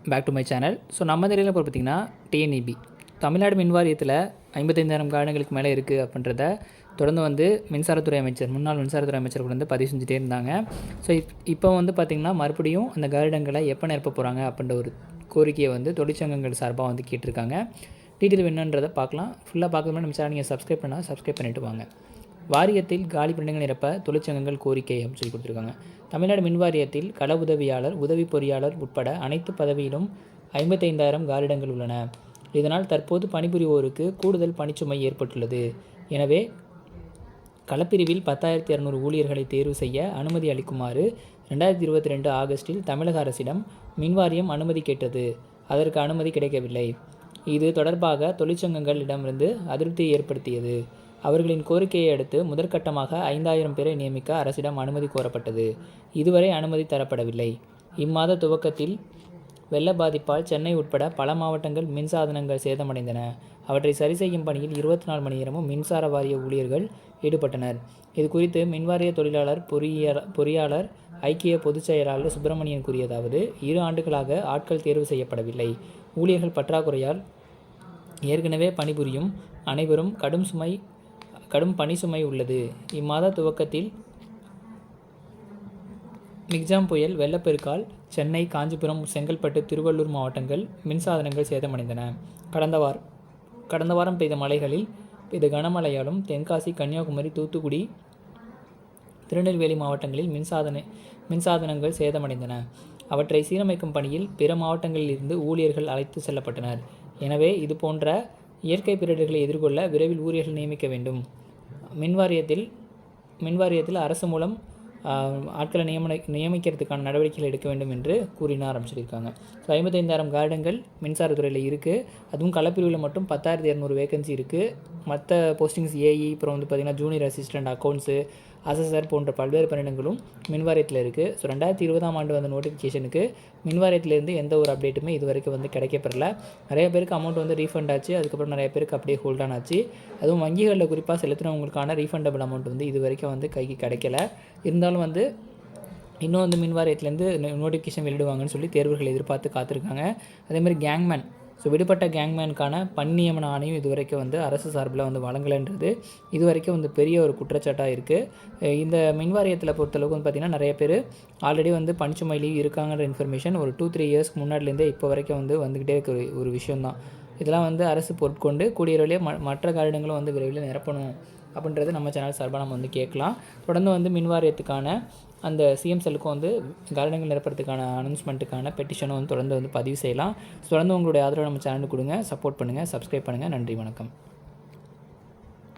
Back to my channel. So நம்ம தெரியல இப்போ பார்த்திங்கன்னா டிஎன்இபி தமிழ்நாடு மின் வாரியத்தில் 55,000 கார்டன்களுக்கு மேலே இருக்குது அப்படின்றத தொடர்ந்து வந்து மின்சாரத்துறை அமைச்சர் முன்னாள் மின்சாரத்துறை அமைச்சர் கூட வந்து பதிவு செஞ்சுட்டே இருந்தாங்க. ஸோ இப்போ வந்து பார்த்திங்கன்னா மறுபடியும் அந்த கார்டன்களை எப்போ நிரப்ப போகிறாங்க அப்படின்ற ஒரு கோரிக்கையை வந்து தொழிற்சங்கங்கள் சார்பாக வந்து கேட்டிருக்காங்க. டீட்டெயில் என்னன்றதை பார்க்கலாம். ஃபுல்லாக பார்க்கணும்னா நம்ம சேனல் நீங்கள் சப்ஸ்கிரைப் பண்ணிவிட்டு வாங்க. வாரியத்தில் காலி பணியிடங்கள் நிரப்ப தொழிற்சங்கங்கள் கோரிக்கை அப்படின்னு சொல்லி கொடுத்துருக்காங்க. தமிழ்நாடு மின் வாரியத்தில் கள உதவியாளர், உதவி பொறியாளர் உட்பட அனைத்து பதவியிலும் 55,000 காலிடங்கள் உள்ளன. இதனால் தற்போது பணிபுரிவோருக்கு கூடுதல் பணிச்சுமை ஏற்பட்டுள்ளது. எனவே களப்பிரிவில் 10,200 ஊழியர்களை தேர்வு செய்ய அனுமதி அளிக்குமாறு 2022 ஆகஸ்டில் தமிழக அரசிடம் மின்வாரியம் அனுமதி கேட்டது. அதற்கு அனுமதி கிடைக்கவில்லை. இது தொடர்பாக தொழிற்சங்கங்களிடமிருந்து அதிருப்தியை ஏற்படுத்தியது. அவர்களின் கோரிக்கையை அடுத்து முதற்கட்டமாக 5,000 பேரை நியமிக்க அரசிடம் அனுமதி கோரப்பட்டது. இதுவரை அனுமதி தரப்படவில்லை. இம்மாத துவக்கத்தில் வெள்ள பாதிப்பால் சென்னை உட்பட பல மாவட்டங்கள் மின்சாதனங்கள் சேதமடைந்தன. அவற்றை சரி செய்யும் பணியில் 24 மணி நேரமும் மின்சார வாரிய ஊழியர்கள் ஈடுபட்டனர். இது குறித்து மின்வாரிய தொழிலாளர் பொறியாளர் ஐக்கிய பொதுச் செயலாளர் சுப்பிரமணியன் கூறியதாவது: 2 ஆண்டுகளாக ஆட்கள் தேர்வு செய்யப்படவில்லை. ஊழியர்கள் பற்றாக்குறையால் ஏற்கனவே பணிபுரியும் அனைவரும் கடும் பணி சுமை உள்ளது. இம்மாத துவக்கத்தில் மிக்ஜாம் புயல் வெள்ளப்பெருக்கால் சென்னை, காஞ்சிபுரம், செங்கல்பட்டு, திருவள்ளூர் மாவட்டங்கள் மின்சாதனங்கள் சேதமடைந்தன. கடந்த வாரம் பெய்த மழைகளில் பெய்த கனமழையாலும் தென்காசி, கன்னியாகுமரி, தூத்துக்குடி, திருநெல்வேலி மாவட்டங்களில் மின்சாதனங்கள் சேதமடைந்தன. அவற்றை சீரமைக்கும் பணியில் பிற மாவட்டங்களில் இருந்து ஊழியர்கள் அழைத்து செல்லப்பட்டனர். எனவே இதுபோன்ற இயற்கை பேரிடர்களை எதிர்கொள்ள விரைவில் ஊழியர்கள் நியமிக்க வேண்டும். மின்வாரியத்தில் அரசு மூலம் ஆட்களை நியமிக்கிறதுக்கான நடவடிக்கைகள் எடுக்க வேண்டும் என்று கூறினார் சொல்லியிருக்காங்க. ஸோ 55,000 கார்டன்கள் மின்சாரத்துறையில் இருக்குது. அதுவும் களப்பிரிவில் மட்டும் 10,200 வேகன்சி இருக்குது. மற்ற போஸ்டிங்ஸ் ஏஇ, அப்புறம் வந்து பார்த்திங்கன்னா ஜூனியர் அசிஸ்டன்ட், அக்கௌண்ட்ஸு, அசஸர் போன்ற பல்வேறு பணியிடங்களும் மின்வாரியத்தில் இருக்குது. ஸோ 2020ஆம் ஆண்டு வந்த நோட்டிஃபிகேஷனுக்கு மின்வாரியத்திலேருந்து எந்த ஒரு அப்டேட்டுமே இது வரைக்கும் வந்து கிடைக்கப்பெறல. நிறைய பேருக்கு அமௌண்ட் வந்து ரீஃபண்ட் ஆச்சு. அதுக்கப்புறம் நிறைய பேருக்கு அப்படியே ஹோல்டான் ஆச்சு. அதுவும் வங்கிகளில் குறிப்பாக செலுத்தினவங்களுக்கான ரீஃபண்டபிள் அமௌண்ட் வந்து இது வரைக்கும் வந்து கைக்கு கிடைக்கல. இருந்தாலும் வந்து இன்னும் வந்து மின்வாரியத்துலேருந்து நோட்டிஃபிகேஷன் வெளியிடுவாங்கன்னு சொல்லி தேர்வுகள் எதிர்பார்த்து காத்திருக்காங்க. அதேமாதிரி கேங்மேன், ஸோ விடுபட்ட கேங்மேனுக்கான பணி நியமன ஆணையம் இது வரைக்கும் வந்து அரசு சார்பில் வந்து வழங்கலைன்றது இது வரைக்கும் வந்து பெரிய ஒரு குற்றச்சாட்டாக இருக்குது. இந்த மின்வாரியத்தில் பொறுத்தளவுக்கு வந்து பார்த்திங்கன்னா நிறைய பேர் ஆல்ரெடி வந்து பணிச்சுமையிலேயே இருக்காங்கன்ற இன்ஃபர்மேஷன் ஒரு 2-3 இயர்ஸ்க்கு முன்னாடிலேருந்தே இப்போ வரைக்கும் வந்து வந்துக்கிட்டே இருக்க ஒரு விஷயம்தான். இதெல்லாம் வந்து அரசு பொருட்கொண்டு கூடிய விரைவிலே மற்ற காரிடங்களும் வந்து விரைவில் நிரப்பணும் அப்படின்றது நம்ம சேனல் சார்பாக நம்ம வந்து கேட்கலாம். தொடர்ந்து வந்து மின்வாரியத்துக்கான அந்த சிஎம் செல்லுக்கும் வந்து கார்டன்கள் நிரப்புறதுக்கான அனௌன்ஸ்மெண்ட்டுக்கான பெட்டிஷனும் வந்து தொடர்ந்து வந்து பதிவு செய்யலாம். தொடர்ந்து உங்களுடைய ஆதரவு நம்ம சேனலுக்கு கொடுங்க, சப்போர்ட் பண்ணுங்கள், சப்ஸ்கிரைப் பண்ணுங்கள். நன்றி, வணக்கம்.